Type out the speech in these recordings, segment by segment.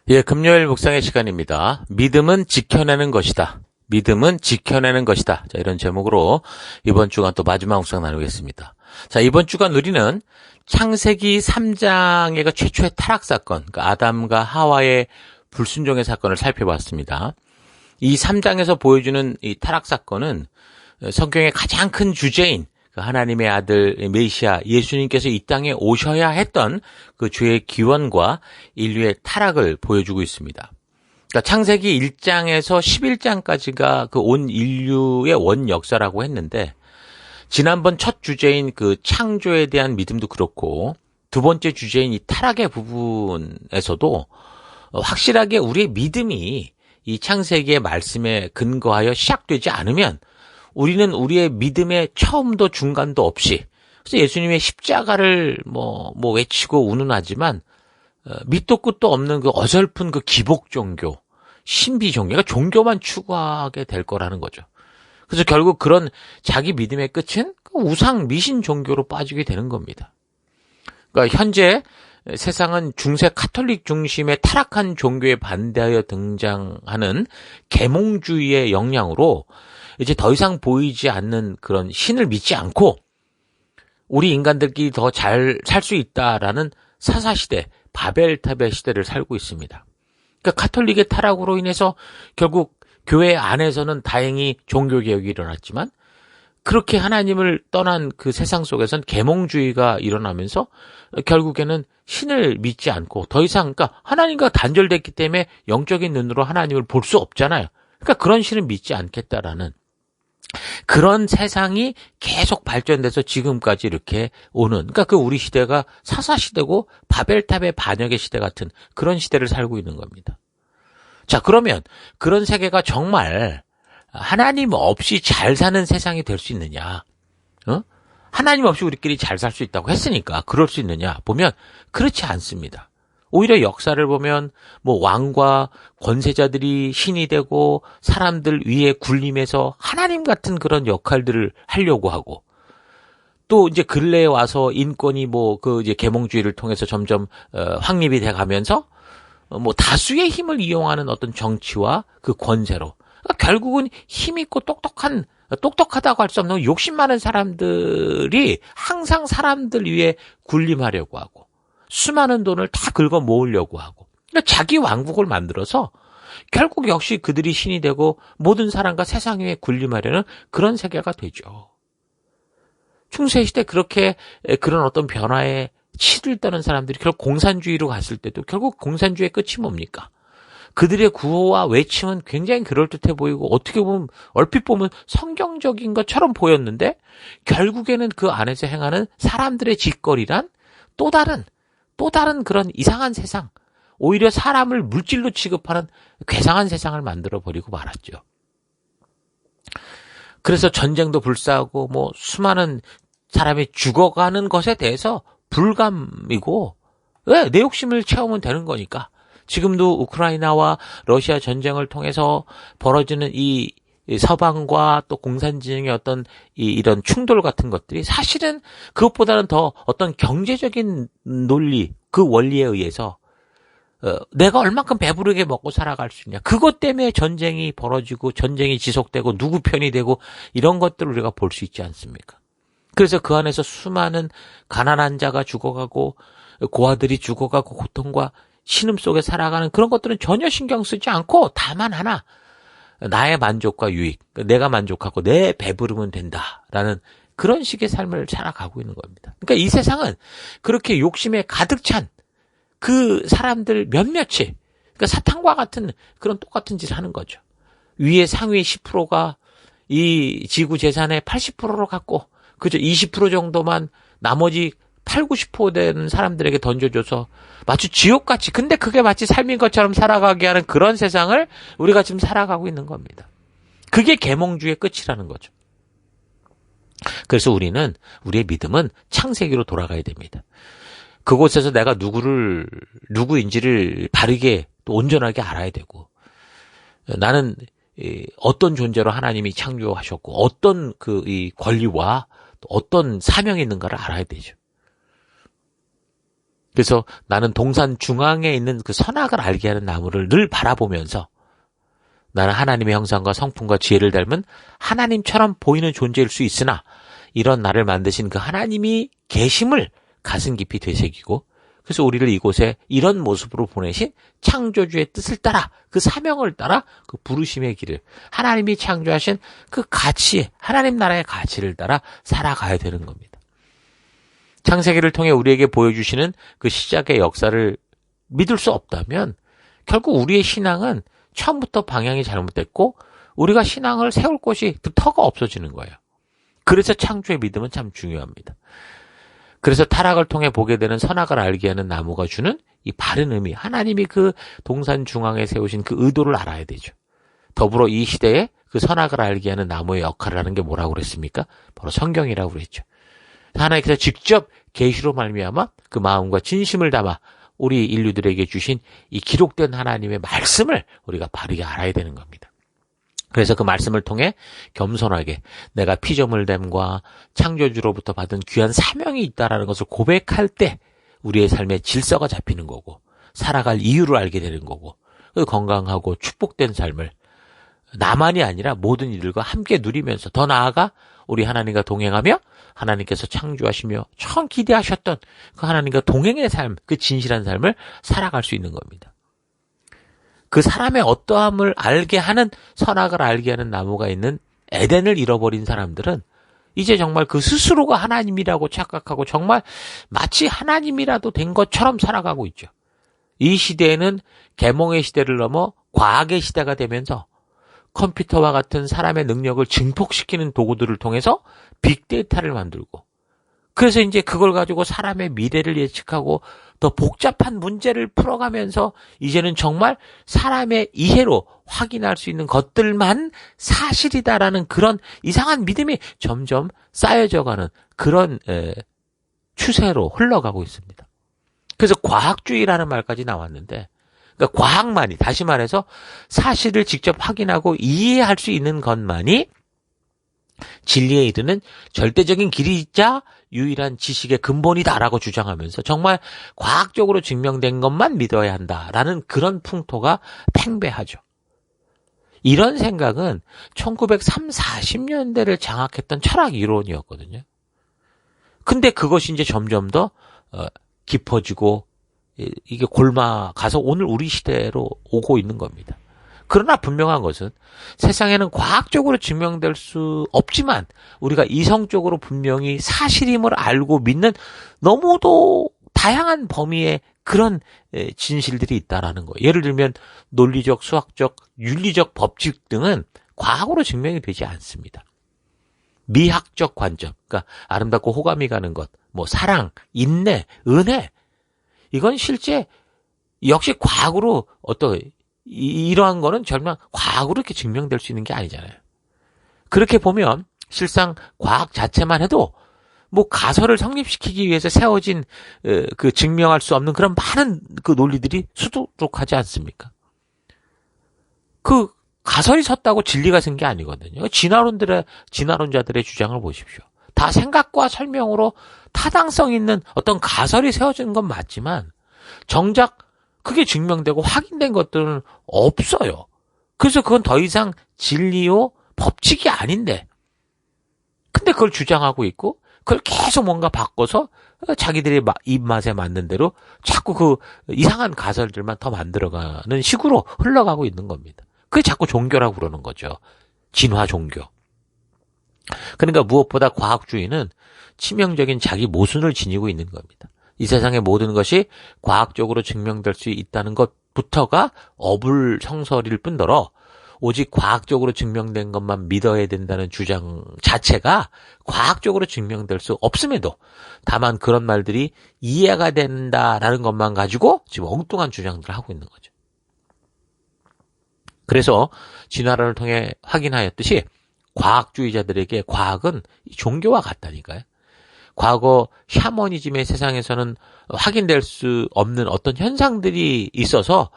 예, 금요일 묵상의 시간입니다. 믿음은 지켜내는 것이다. 믿음은 지켜내는 것이다. 자, 이런 제목으로 이번 주간 또 마지막 묵상 나누겠습니다. 자, 이번 주간 우리는 창세기 3장의 그 최초의 타락 사건, 그러니까 아담과 하와의 불순종의 사건을 살펴봤습니다. 이 3장에서 보여주는 이 타락 사건은 성경의 가장 큰 주제인 하나님의 아들 메시아 예수님께서 이 땅에 오셔야 했던 그 주의 기원과 인류의 타락을 보여주고 있습니다. 그러니까 창세기 1장에서 11장까지가 그 온 인류의 원 역사라고 했는데, 지난번 첫 주제인 그 창조에 대한 믿음도 그렇고 두 번째 주제인 이 타락의 부분에서도 확실하게 우리의 믿음이 이 창세기의 말씀에 근거하여 시작되지 않으면 우리는 우리의 믿음의 처음도 중간도 없이, 그래서 예수님의 십자가를 외치고 운운하지만 밑도 끝도 없는 그 어설픈 그 기복 종교, 신비 종교, 그러니까 종교만 추구하게 될 거라는 거죠. 그래서 결국 그런 자기 믿음의 끝은 우상 미신 종교로 빠지게 되는 겁니다. 그러니까 현재 세상은 중세 카톨릭 중심의 타락한 종교에 반대하여 등장하는 계몽주의의 영향으로 이제 더 이상 보이지 않는 그런 신을 믿지 않고 우리 인간들끼리 더 잘 살 수 있다라는 사사시대, 바벨탑의 시대를 살고 있습니다. 그러니까 카톨릭의 타락으로 인해서 결국 교회 안에서는 다행히 종교개혁이 일어났지만, 그렇게 하나님을 떠난 그 세상 속에선 계몽주의가 일어나면서 결국에는 신을 믿지 않고 더 이상, 그러니까 하나님과 단절됐기 때문에 영적인 눈으로 하나님을 볼 수 없잖아요. 그러니까 그런 신을 믿지 않겠다라는 그런 세상이 계속 발전돼서 지금까지 이렇게 오는, 그러니까 그 우리 시대가 사사시대고 바벨탑의 반역의 시대 같은 그런 시대를 살고 있는 겁니다. 자, 그러면 그런 세계가 정말 하나님 없이 잘 사는 세상이 될 수 있느냐? 하나님 없이 우리끼리 잘 살 수 있다고 했으니까 그럴 수 있느냐? 보면 그렇지 않습니다. 오히려 역사를 보면 왕과 권세자들이 신이 되고 사람들 위에 군림해서 하나님 같은 그런 역할들을 하려고 하고, 또 이제 근래에 와서 인권이 이제 계몽주의를 통해서 점점 확립이 돼 가면서 다수의 힘을 이용하는 어떤 정치와 그 권세로, 그러니까 결국은 힘 있고 똑똑하다고 할 수 없는 욕심 많은 사람들이 항상 사람들 위에 군림하려고 하고 수많은 돈을 다 긁어 모으려고 하고, 그러니까 자기 왕국을 만들어서 결국 역시 그들이 신이 되고 모든 사람과 세상 위에 군림하려는 그런 세계가 되죠. 중세시대 그렇게 그런 어떤 변화에 치를 떠는 사람들이 결국 공산주의로 갔을 때도 결국 공산주의의 끝이 뭡니까? 그들의 구호와 외침은 굉장히 그럴듯해 보이고 어떻게 보면 얼핏 보면 성경적인 것처럼 보였는데, 결국에는 그 안에서 행하는 사람들의 짓거리란 또 다른 그런 이상한 세상, 오히려 사람을 물질로 취급하는 괴상한 세상을 만들어버리고 말았죠. 그래서 전쟁도 불사하고 수많은 사람이 죽어가는 것에 대해서 불감이고, 왜? 내 욕심을 채우면 되는 거니까. 지금도 우크라이나와 러시아 전쟁을 통해서 벌어지는 이 서방과 또 공산진영의 어떤 이런 충돌 같은 것들이 사실은 그것보다는 더 어떤 경제적인 논리, 그 원리에 의해서 내가 얼만큼 배부르게 먹고 살아갈 수 있냐, 그것 때문에 전쟁이 벌어지고 전쟁이 지속되고 누구 편이 되고 이런 것들을 우리가 볼 수 있지 않습니까? 그래서 그 안에서 수많은 가난한 자가 죽어가고 고아들이 죽어가고 고통과 신음 속에 살아가는 그런 것들은 전혀 신경 쓰지 않고 다만 하나, 나의 만족과 유익, 내가 만족하고 내 배부르면 된다라는 그런 식의 삶을 살아가고 있는 겁니다. 그러니까 이 세상은 그렇게 욕심에 가득 찬 그 사람들 몇몇이, 그러니까 사탄과 같은 그런 똑같은 짓을 하는 거죠. 위에 상위 10%가 이 지구 재산의 80%로 갖고 그저 20% 정도만 나머지 8, 90% 되는 사람들에게 던져줘서 마치 지옥같이, 근데 그게 마치 삶인 것처럼 살아가게 하는 그런 세상을 우리가 지금 살아가고 있는 겁니다. 그게 계몽주의의 끝이라는 거죠. 그래서 우리의 믿음은 창세기로 돌아가야 됩니다. 그곳에서 내가 누구인지를 바르게 또 온전하게 알아야 되고, 나는 어떤 존재로 하나님이 창조하셨고 어떤 이 권리와 또 어떤 사명이 있는가를 알아야 되죠. 그래서 나는 동산 중앙에 있는 그 선악을 알게 하는 나무를 늘 바라보면서 나는 하나님의 형상과 성품과 지혜를 닮은 하나님처럼 보이는 존재일 수 있으나 이런 나를 만드신 그 하나님이 계심을 가슴 깊이 되새기고 그래서 우리를 이곳에 이런 모습으로 보내신 창조주의 뜻을 따라 그 사명을 따라 그 부르심의 길을 하나님이 창조하신 그 가치, 하나님 나라의 가치를 따라 살아가야 되는 겁니다. 창세기를 통해 우리에게 보여주시는 그 시작의 역사를 믿을 수 없다면 결국 우리의 신앙은 처음부터 방향이 잘못됐고 우리가 신앙을 세울 곳이 터가 없어지는 거예요. 그래서 창조의 믿음은 참 중요합니다. 그래서 타락을 통해 보게 되는 선악을 알게 하는 나무가 주는 이 바른 의미, 하나님이 그 동산 중앙에 세우신 그 의도를 알아야 되죠. 더불어 이 시대에 그 선악을 알게 하는 나무의 역할을 하는 게 뭐라고 그랬습니까? 바로 성경이라고 그랬죠. 하나님께서 직접 계시로 말미암아 그 마음과 진심을 담아 우리 인류들에게 주신 이 기록된 하나님의 말씀을 우리가 바르게 알아야 되는 겁니다. 그래서 그 말씀을 통해 겸손하게 내가 피조물됨과 창조주로부터 받은 귀한 사명이 있다라는 것을 고백할 때 우리의 삶의 질서가 잡히는 거고 살아갈 이유를 알게 되는 거고 건강하고 축복된 삶을 나만이 아니라 모든 이들과 함께 누리면서 더 나아가 우리 하나님과 동행하며 하나님께서 창조하시며 처음 기대하셨던 그 하나님과 동행의 삶, 그 진실한 삶을 살아갈 수 있는 겁니다. 그 사람의 어떠함을 알게 하는 선악을 알게 하는 나무가 있는 에덴을 잃어버린 사람들은 이제 정말 그 스스로가 하나님이라고 착각하고 정말 마치 하나님이라도 된 것처럼 살아가고 있죠. 이 시대에는 계몽의 시대를 넘어 과학의 시대가 되면서 컴퓨터와 같은 사람의 능력을 증폭시키는 도구들을 통해서 빅데이터를 만들고 그래서 이제 그걸 가지고 사람의 미래를 예측하고 더 복잡한 문제를 풀어가면서 이제는 정말 사람의 이해로 확인할 수 있는 것들만 사실이다라는 그런 이상한 믿음이 점점 쌓여져가는 그런 추세로 흘러가고 있습니다. 그래서 과학주의라는 말까지 나왔는데 그러니까 과학만이 다시 말해서 사실을 직접 확인하고 이해할 수 있는 것만이 진리에 이르는 절대적인 길이자 유일한 지식의 근본이다라고 주장하면서 정말 과학적으로 증명된 것만 믿어야 한다라는 그런 풍토가 팽배하죠. 이런 생각은 1930, 40년대를 장악했던 철학 이론이었거든요. 근데 그것이 이제 점점 더 깊어지고 이게 골마가서 오늘 우리 시대로 오고 있는 겁니다. 그러나 분명한 것은 세상에는 과학적으로 증명될 수 없지만 우리가 이성적으로 분명히 사실임을 알고 믿는 너무도 다양한 범위의 그런 진실들이 있다라는 거예요. 예를 들면 논리적, 수학적, 윤리적 법칙 등은 과학으로 증명이 되지 않습니다. 미학적 관점, 그러니까 아름답고 호감이 가는 것, 뭐 사랑, 인내, 은혜 이건 실제 역시 과학으로 이러한 거는 정말 과학으로 이렇게 증명될 수 있는 게 아니잖아요. 그렇게 보면 실상 과학 자체만 해도 뭐 가설을 성립시키기 위해서 세워진 그 증명할 수 없는 그런 많은 그 논리들이 수두룩하지 않습니까? 그 가설이 섰다고 진리가 선 게 아니거든요. 진화론자들의 주장을 보십시오. 다 생각과 설명으로 타당성 있는 어떤 가설이 세워진 건 맞지만 정작 그게 증명되고 확인된 것들은 없어요. 그래서 그건 더 이상 진리요 법칙이 아닌데 근데 그걸 주장하고 있고 그걸 계속 뭔가 바꿔서 자기들의 입맛에 맞는 대로 자꾸 그 이상한 가설들만 더 만들어가는 식으로 흘러가고 있는 겁니다. 그게 자꾸 종교라고 그러는 거죠. 진화 종교. 그러니까 무엇보다 과학주의는 치명적인 자기 모순을 지니고 있는 겁니다. 이 세상의 모든 것이 과학적으로 증명될 수 있다는 것부터가 어불성설일 뿐더러 오직 과학적으로 증명된 것만 믿어야 된다는 주장 자체가 과학적으로 증명될 수 없음에도 다만 그런 말들이 이해가 된다라는 것만 가지고 지금 엉뚱한 주장들을 하고 있는 거죠. 그래서 진화론을 통해 확인하였듯이 과학주의자들에게 과학은 종교와 같다니까요. 과거 샤머니즘의 세상에서는 확인될 수 없는 어떤 현상들이 있어서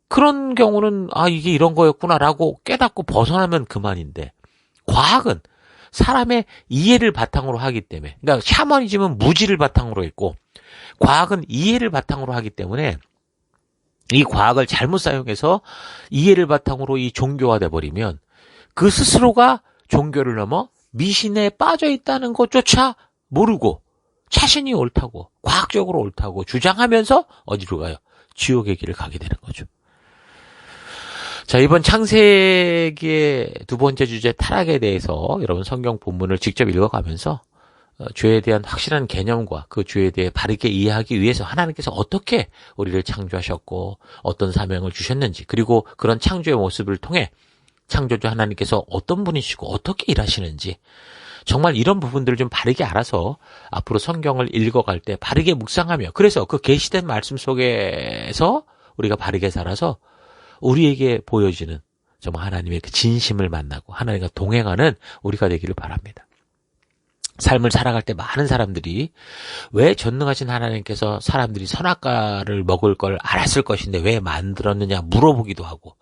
그런 경우는 이게 이런 거였구나라고 깨닫고 벗어나면 그만인데 과학은 사람의 이해를 바탕으로 하기 때문에 그러니까 샤머니즘은 무지를 바탕으로 했고 과학은 이해를 바탕으로 하기 때문에 이 과학을 잘못 사용해서 이해를 바탕으로 이 종교화돼 버리면 그 스스로가 종교를 넘어 미신에 빠져 있다는 것조차 모르고 자신이 옳다고 과학적으로 옳다고 주장하면서 어디로 가요? 지옥의 길을 가게 되는 거죠. 자, 이번 창세기의 두 번째 주제 타락에 대해서 여러분 성경 본문을 직접 읽어가면서 죄에 대한 확실한 개념과 그 죄에 대해 바르게 이해하기 위해서 하나님께서 어떻게 우리를 창조하셨고 어떤 사명을 주셨는지, 그리고 그런 창조의 모습을 통해 창조주 하나님께서 어떤 분이시고 어떻게 일하시는지, 정말 이런 부분들을 좀 바르게 알아서 앞으로 성경을 읽어갈 때 바르게 묵상하며, 그래서 그 계시된 말씀 속에서 우리가 바르게 살아서 우리에게 보여지는 정말 하나님의 그 진심을 만나고 하나님과 동행하는 우리가 되기를 바랍니다. 삶을 살아갈 때 많은 사람들이 왜 전능하신 하나님께서 사람들이 선악과를 먹을 걸 알았을 것인데 왜 만들었느냐 물어보기도 하고,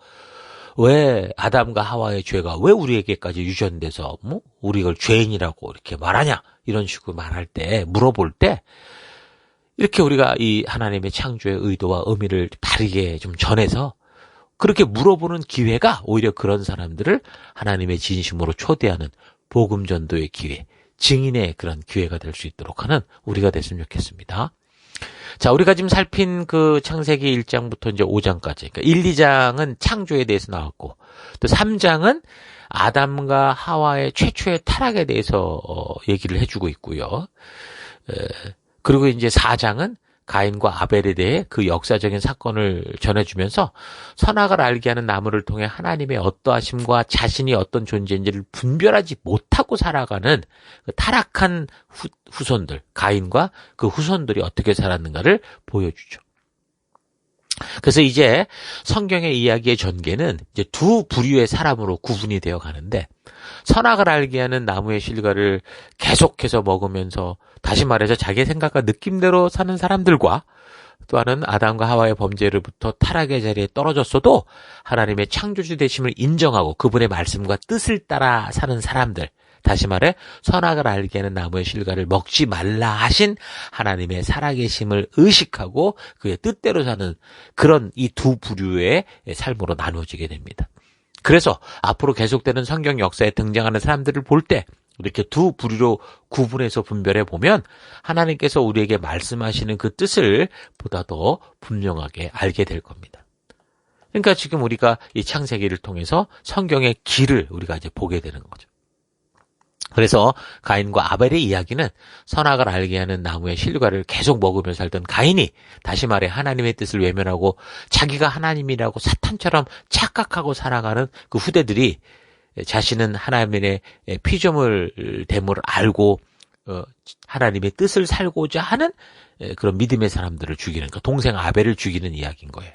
왜 아담과 하와의 죄가 왜 우리에게까지 유전돼서 우리 이걸 죄인이라고 이렇게 말하냐, 이런 식으로 말할 때, 물어볼 때 이렇게 우리가 이 하나님의 창조의 의도와 의미를 바르게 좀 전해서 그렇게 물어보는 기회가 오히려 그런 사람들을 하나님의 진심으로 초대하는 복음 전도의 기회, 증인의 그런 기회가 될 수 있도록 하는 우리가 됐으면 좋겠습니다. 자, 우리가 지금 살핀 그 창세기 1장부터 이제 5장까지, 그러니까 1, 2장은 창조에 대해서 나왔고, 또 3장은 아담과 하와의 최초의 타락에 대해서 얘기를 해주고 있고요. 그리고 이제 4장은 가인과 아벨에 대해 그 역사적인 사건을 전해주면서 선악을 알게 하는 나무를 통해 하나님의 어떠하심과 자신이 어떤 존재인지를 분별하지 못하고 살아가는 그 타락한 후손들, 가인과 그 후손들이 어떻게 살았는가를 보여주죠. 그래서 이제 성경의 이야기의 전개는 이제 두 부류의 사람으로 구분이 되어 가는데, 선악을 알게 하는 나무의 실과를 계속해서 먹으면서 다시 말해서 자기의 생각과 느낌대로 사는 사람들과, 또 하나는 아담과 하와의 범죄로부터 타락의 자리에 떨어졌어도 하나님의 창조주 되심을 인정하고 그분의 말씀과 뜻을 따라 사는 사람들, 다시 말해 선악을 알게 하는 나무의 실과를 먹지 말라 하신 하나님의 살아계심을 의식하고 그의 뜻대로 사는 그런 이 두 부류의 삶으로 나누어지게 됩니다. 그래서 앞으로 계속되는 성경 역사에 등장하는 사람들을 볼 때 이렇게 두 부류로 구분해서 분별해 보면 하나님께서 우리에게 말씀하시는 그 뜻을 보다 더 분명하게 알게 될 겁니다. 그러니까 지금 우리가 이 창세기를 통해서 성경의 길을 우리가 이제 보게 되는 거죠. 그래서 가인과 아벨의 이야기는 선악을 알게 하는 나무의 실과를 계속 먹으며 살던 가인이, 다시 말해 하나님의 뜻을 외면하고 자기가 하나님이라고 사탄처럼 착각하고 살아가는 그 후대들이 자신은 하나님의 피조물 됨을 알고 하나님의 뜻을 살고자 하는 그런 믿음의 사람들을 죽이는, 그러니까 동생 아벨을 죽이는 이야기인 거예요.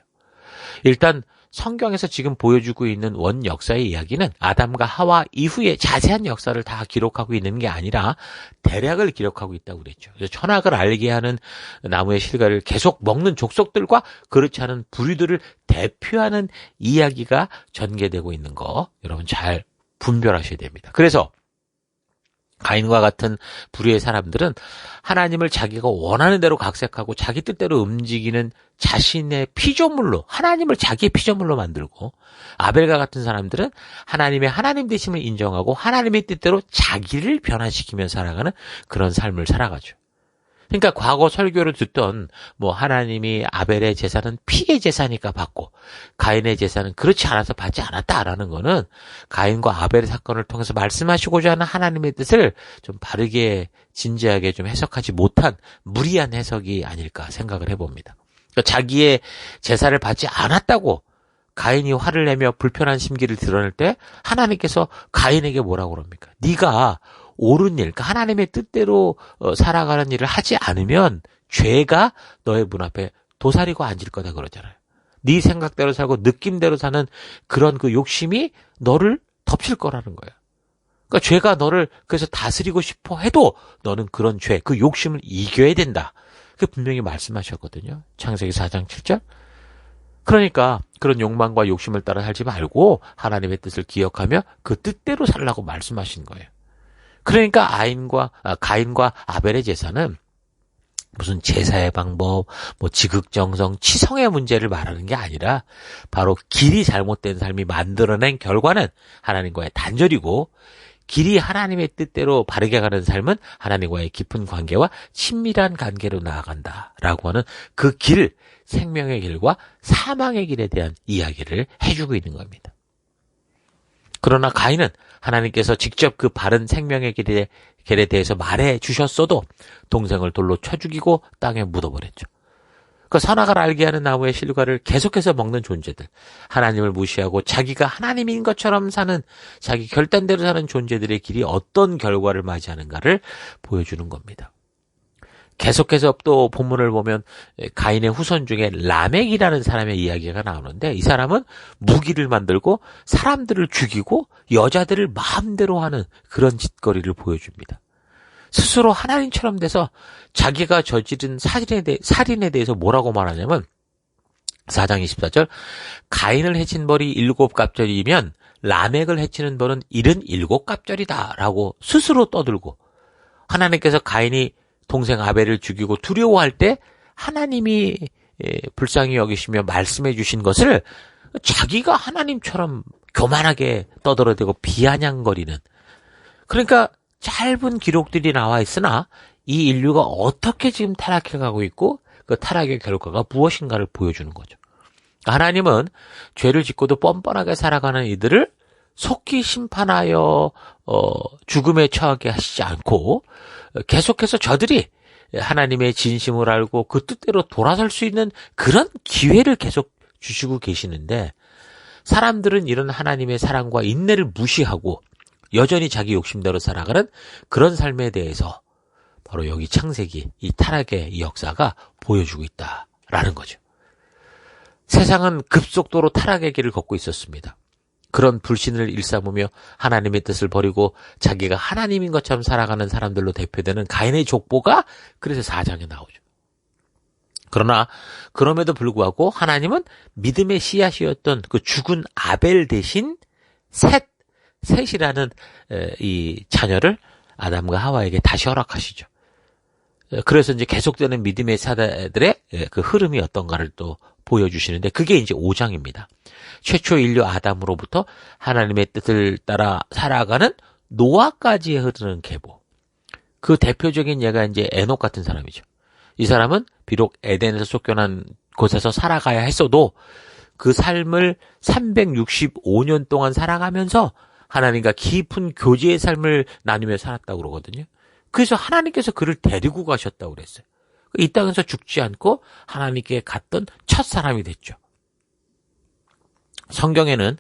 일단 성경에서 지금 보여주고 있는 원 역사의 이야기는 아담과 하와 이후의 자세한 역사를 다 기록하고 있는 게 아니라 대략을 기록하고 있다고 그랬죠. 그래서 선악을 알게 하는 나무의 실과를 계속 먹는 족속들과 그렇지 않은 부류들을 대표하는 이야기가 전개되고 있는 거 여러분 잘 분별하셔야 됩니다. 그래서 가인과 같은 부류의 사람들은 하나님을 자기가 원하는 대로 각색하고 자기 뜻대로 움직이는 자신의 피조물로, 하나님을 자기의 피조물로 만들고, 아벨과 같은 사람들은 하나님의 하나님 되심을 인정하고 하나님의 뜻대로 자기를 변화시키며 살아가는 그런 삶을 살아가죠. 그러니까 과거 설교를 듣던 하나님이 아벨의 제사는 피의 제사니까 받고 가인의 제사는 그렇지 않아서 받지 않았다라는 거는 가인과 아벨의 사건을 통해서 말씀하시고자 하는 하나님의 뜻을 좀 바르게 진지하게 좀 해석하지 못한 무리한 해석이 아닐까 생각을 해봅니다. 그러니까 자기의 제사를 받지 않았다고 가인이 화를 내며 불편한 심기를 드러낼 때 하나님께서 가인에게 뭐라고 그럽니까? 네가 옳은 일, 그러니까 하나님의 뜻대로 살아가는 일을 하지 않으면 죄가 너의 문 앞에 도사리고 앉을 거다 그러잖아요. 네 생각대로 살고 느낌대로 사는 그런 그 욕심이 너를 덮칠 거라는 거예요. 그러니까 죄가 너를 그래서 다스리고 싶어 해도 너는 그런 죄, 그 욕심을 이겨야 된다. 그 분명히 말씀하셨거든요. 창세기 4장 7절. 그러니까 그런 욕망과 욕심을 따라 살지 말고 하나님의 뜻을 기억하며 그 뜻대로 살라고 말씀하신 거예요. 그러니까 가인과 아벨의 제사는 무슨 제사의 방법, 뭐 지극정성, 치성의 문제를 말하는 게 아니라 바로 길이 잘못된 삶이 만들어낸 결과는 하나님과의 단절이고 길이 하나님의 뜻대로 바르게 가는 삶은 하나님과의 깊은 관계와 친밀한 관계로 나아간다라고 하는 그 길, 생명의 길과 사망의 길에 대한 이야기를 해주고 있는 겁니다. 그러나 가인은 하나님께서 직접 그 바른 생명의 길에 대해서 말해 주셨어도 동생을 돌로 쳐 죽이고 땅에 묻어버렸죠. 그 선악을 알게 하는 나무의 실과를 계속해서 먹는 존재들, 하나님을 무시하고 자기가 하나님인 것처럼 사는, 자기 결단대로 사는 존재들의 길이 어떤 결과를 맞이하는가를 보여주는 겁니다. 계속해서 또 본문을 보면 가인의 후손 중에 라멕이라는 사람의 이야기가 나오는데, 이 사람은 무기를 만들고 사람들을 죽이고 여자들을 마음대로 하는 그런 짓거리를 보여줍니다. 스스로 하나님처럼 돼서 자기가 저지른 살인에 대해서 뭐라고 말하냐면 4장 24절 가인을 해친 벌이 7갑절이면 라멕을 해치는 벌은 77갑절이다 라고 스스로 떠들고, 하나님께서 가인이 동생 아벨을 죽이고 두려워할 때 하나님이 불쌍히 여기시며 말씀해 주신 것을 자기가 하나님처럼 교만하게 떠들어대고 비아냥거리는, 그러니까 짧은 기록들이 나와 있으나 이 인류가 어떻게 지금 타락해 가고 있고 그 타락의 결과가 무엇인가를 보여주는 거죠. 하나님은 죄를 짓고도 뻔뻔하게 살아가는 이들을 속히 심판하여 죽음에 처하게 하시지 않고 계속해서 저들이 하나님의 진심을 알고 그 뜻대로 돌아설 수 있는 그런 기회를 계속 주시고 계시는데, 사람들은 이런 하나님의 사랑과 인내를 무시하고 여전히 자기 욕심대로 살아가는 그런 삶에 대해서 바로 여기 창세기, 이 타락의 이 역사가 보여주고 있다라는 거죠. 세상은 급속도로 타락의 길을 걷고 있었습니다. 그런 불신을 일삼으며 하나님의 뜻을 버리고 자기가 하나님인 것처럼 살아가는 사람들로 대표되는 가인의 족보가 그래서 4장에 나오죠. 그러나 그럼에도 불구하고 하나님은 믿음의 씨앗이었던 그 죽은 아벨 대신 셋이라는 이 자녀를 아담과 하와에게 다시 허락하시죠. 그래서 이제 계속되는 믿음의 세대들의 그 흐름이 어떤가를 또 보여주시는데, 그게 이제 5장입니다. 최초 인류 아담으로부터 하나님의 뜻을 따라 살아가는 노아까지 흐르는 계보. 그 대표적인 예가 이제 에녹 같은 사람이죠. 이 사람은 비록 에덴에서 쫓겨난 곳에서 살아가야 했어도 그 삶을 365년 동안 살아가면서 하나님과 깊은 교제의 삶을 나누며 살았다고 그러거든요. 그래서 하나님께서 그를 데리고 가셨다고 그랬어요. 이 땅에서 죽지 않고 하나님께 갔던 첫 사람이 됐죠. 성경에는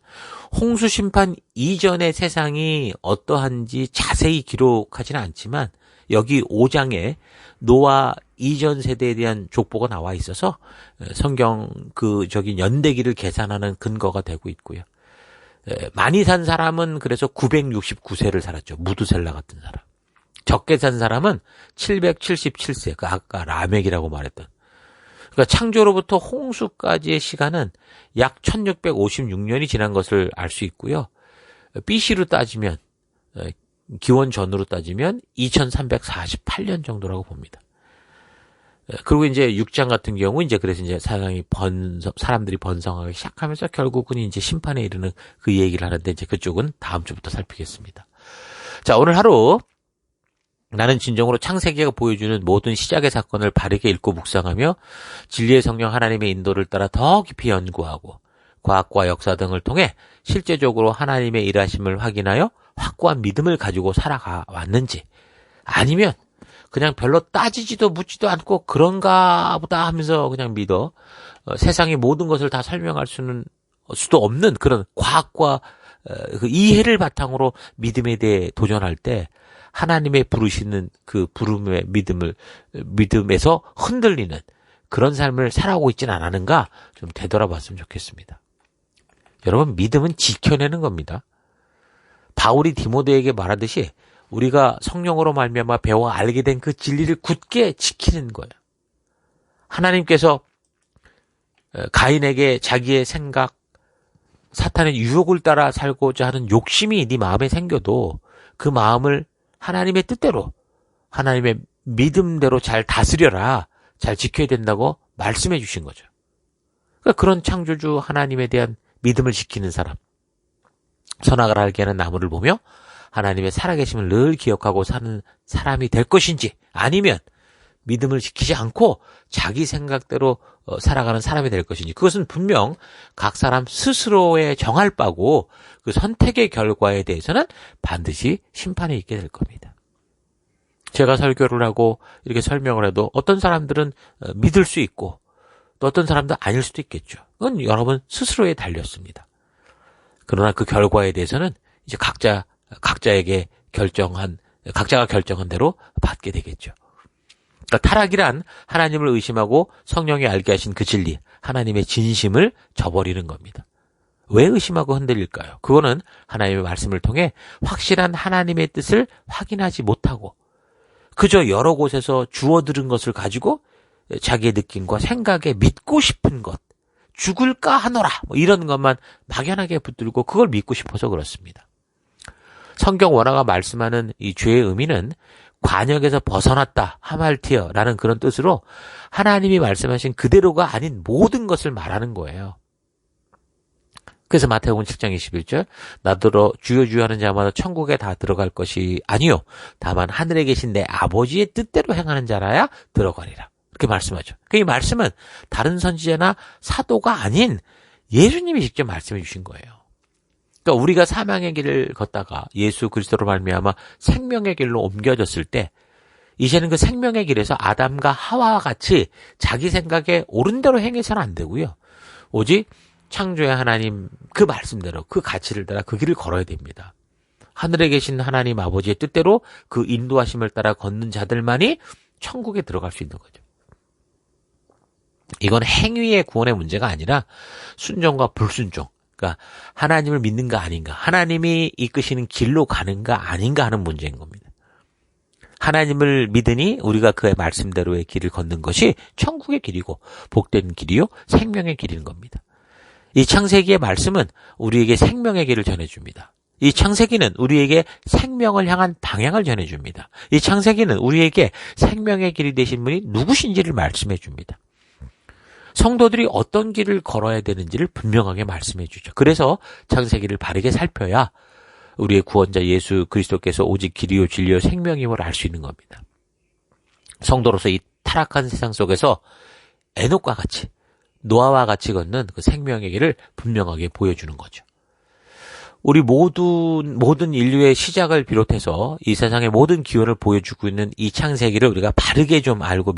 홍수 심판 이전의 세상이 어떠한지 자세히 기록하지는 않지만 여기 5장에 노아 이전 세대에 대한 족보가 나와 있어서 성경 적인 연대기를 계산하는 근거가 되고 있고요. 많이 산 사람은 그래서 969세를 살았죠. 무두셀라 같은 사람. 적게 산 사람은 777세, 그 아까 라멕이라고 말했던. 그러니까 창조로부터 홍수까지의 시간은 약 1656년이 지난 것을 알 수 있고요. BC로 따지면, 기원 전으로 따지면 2348년 정도라고 봅니다. 그리고 이제 6장 같은 경우 그래서 이제 사람들이 번성하기 시작하면서 결국은 이제 심판에 이르는 그 얘기를 하는데, 이제 그쪽은 다음 주부터 살피겠습니다. 자, 오늘 하루 나는 진정으로 창세기가 보여주는 모든 시작의 사건을 바르게 읽고 묵상하며 진리의 성령 하나님의 인도를 따라 더 깊이 연구하고 과학과 역사 등을 통해 실제적으로 하나님의 일하심을 확인하여 확고한 믿음을 가지고 살아가 왔는지, 아니면 그냥 별로 따지지도 묻지도 않고 그런가 보다 하면서 그냥 믿어 세상의 모든 것을 다 설명할 수도 없는 그런 과학과 그 이해를 바탕으로 믿음에 대해 도전할 때 하나님의 부르시는 그 부름의 믿음에서 흔들리는 그런 삶을 살아오고 있지는 않았는가 좀 되돌아봤으면 좋겠습니다. 여러분, 믿음은 지켜내는 겁니다. 바울이 디모데에게 말하듯이 우리가 성령으로 말미암아 배워 알게 된 그 진리를 굳게 지키는 거예요. 하나님께서 가인에게 자기의 생각, 사탄의 유혹을 따라 살고자 하는 욕심이 네 마음에 생겨도 그 마음을 하나님의 뜻대로, 하나님의 믿음대로 잘 다스려라, 잘 지켜야 된다고 말씀해 주신 거죠. 그러니까 그런 창조주 하나님에 대한 믿음을 지키는 사람, 선악을 알게 하는 나무를 보며 하나님의 살아계심을 늘 기억하고 사는 사람이 될 것인지, 아니면 믿음을 지키지 않고 자기 생각대로 살아가는 사람이 될 것인지, 그것은 분명 각 사람 스스로의 정할 바고 그 선택의 결과에 대해서는 반드시 심판이 있게 될 겁니다. 제가 설교를 하고 이렇게 설명을 해도 어떤 사람들은 믿을 수 있고 또 어떤 사람도 아닐 수도 있겠죠. 그건 여러분 스스로에 달렸습니다. 그러나 그 결과에 대해서는 이제 각자가 결정한 대로 받게 되겠죠. 그러니까 타락이란 하나님을 의심하고 성령이 알게 하신 그 진리, 하나님의 진심을 저버리는 겁니다. 왜 의심하고 흔들릴까요? 그거는 하나님의 말씀을 통해 확실한 하나님의 뜻을 확인하지 못하고 그저 여러 곳에서 주워 들은 것을 가지고 자기의 느낌과 생각에 믿고 싶은 것, 죽을까 하노라, 이런 것만 막연하게 붙들고 그걸 믿고 싶어서 그렇습니다. 성경 원어가 말씀하는 이 죄의 의미는 관역에서 벗어났다, 하말티어라는 그런 뜻으로 하나님이 말씀하신 그대로가 아닌 모든 것을 말하는 거예요. 그래서 마태복음 7장 21절, 나더러 주여 주여 하는 자마다 천국에 다 들어갈 것이 아니요 다만 하늘에 계신 내 아버지의 뜻대로 행하는 자라야 들어가리라. 그렇게 말씀하죠. 이 말씀은 다른 선지자나 사도가 아닌 예수님이 직접 말씀해 주신 거예요. 그러니까 우리가 사망의 길을 걷다가 예수 그리스도로 말미암아 생명의 길로 옮겨졌을 때 이제는 그 생명의 길에서 아담과 하와와 같이 자기 생각에 옳은 대로 행해서는 안 되고요. 오직 창조의 하나님 그 말씀대로 그 가치를 따라 그 길을 걸어야 됩니다. 하늘에 계신 하나님 아버지의 뜻대로 그 인도하심을 따라 걷는 자들만이 천국에 들어갈 수 있는 거죠. 이건 행위의 구원의 문제가 아니라 순종과 불순종, 그러니까 하나님을 믿는가 아닌가, 하나님이 이끄시는 길로 가는가 아닌가 하는 문제인 겁니다. 하나님을 믿으니 우리가 그의 말씀대로의 길을 걷는 것이 천국의 길이고 복된 길이요 생명의 길인 겁니다. 이 창세기의 말씀은 우리에게 생명의 길을 전해줍니다. 이 창세기는 우리에게 생명을 향한 방향을 전해줍니다. 이 창세기는 우리에게 생명의 길이 되신 분이 누구신지를 말씀해 줍니다. 성도들이 어떤 길을 걸어야 되는지를 분명하게 말씀해 주죠. 그래서 창세기를 바르게 살펴야 우리의 구원자 예수 그리스도께서 오직 길이요 진리요 생명임을 알 수 있는 겁니다. 성도로서 이 타락한 세상 속에서 에녹과 같이, 노아와 같이 걷는 그 생명의 길을 분명하게 보여주는 거죠. 우리 모든 인류의 시작을 비롯해서 이 세상의 모든 기원을 보여주고 있는 이 창세기를 우리가 바르게 좀 알고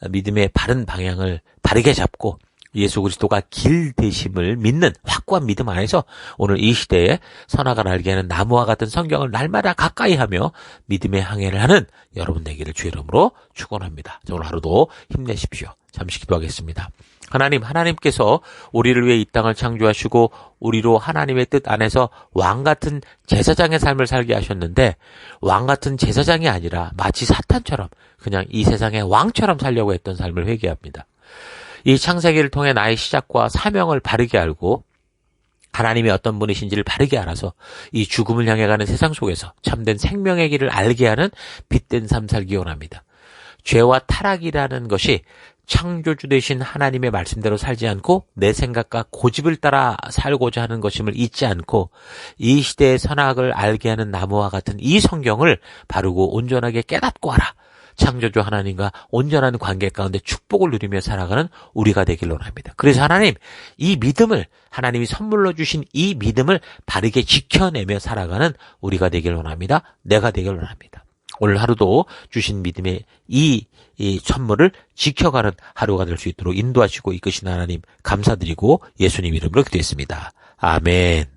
믿음의 바른 방향을 바르게 잡고 예수 그리스도가 길 되심을 믿는 확고한 믿음 안에서 오늘 이 시대에 선악을 알게 하는 나무와 같은 성경을 날마다 가까이 하며 믿음의 항해를 하는 여러분 되기를 주의 이름으로 축원합니다. 오늘 하루도 힘내십시오. 잠시 기도하겠습니다. 하나님께서 우리를 위해 이 땅을 창조하시고 우리로 하나님의 뜻 안에서 왕같은 제사장의 삶을 살게 하셨는데 왕같은 제사장이 아니라 마치 사탄처럼 그냥 이 세상의 왕처럼 살려고 했던 삶을 회개합니다. 이 창세기를 통해 나의 시작과 사명을 바르게 알고 하나님이 어떤 분이신지를 바르게 알아서 이 죽음을 향해 가는 세상 속에서 참된 생명의 길을 알게 하는 빛된 삶 살기 원합니다. 죄와 타락이라는 것이 창조주 되신 하나님의 말씀대로 살지 않고 내 생각과 고집을 따라 살고자 하는 것임을 잊지 않고 이 시대의 선악을 알게 하는 나무와 같은 이 성경을 바르고 온전하게 깨닫고 알아 창조주 하나님과 온전한 관계 가운데 축복을 누리며 살아가는 우리가 되길 원합니다. 그래서 하나님, 이 믿음을 하나님이 선물로 주신 이 믿음을 바르게 지켜내며 살아가는 우리가 되길 원합니다. 내가 되길 원합니다. 오늘 하루도 주신 믿음의 이 선물을 지켜가는 하루가 될 수 있도록 인도하시고 이끄신 하나님 감사드리고 예수님 이름으로 기도했습니다. 아멘.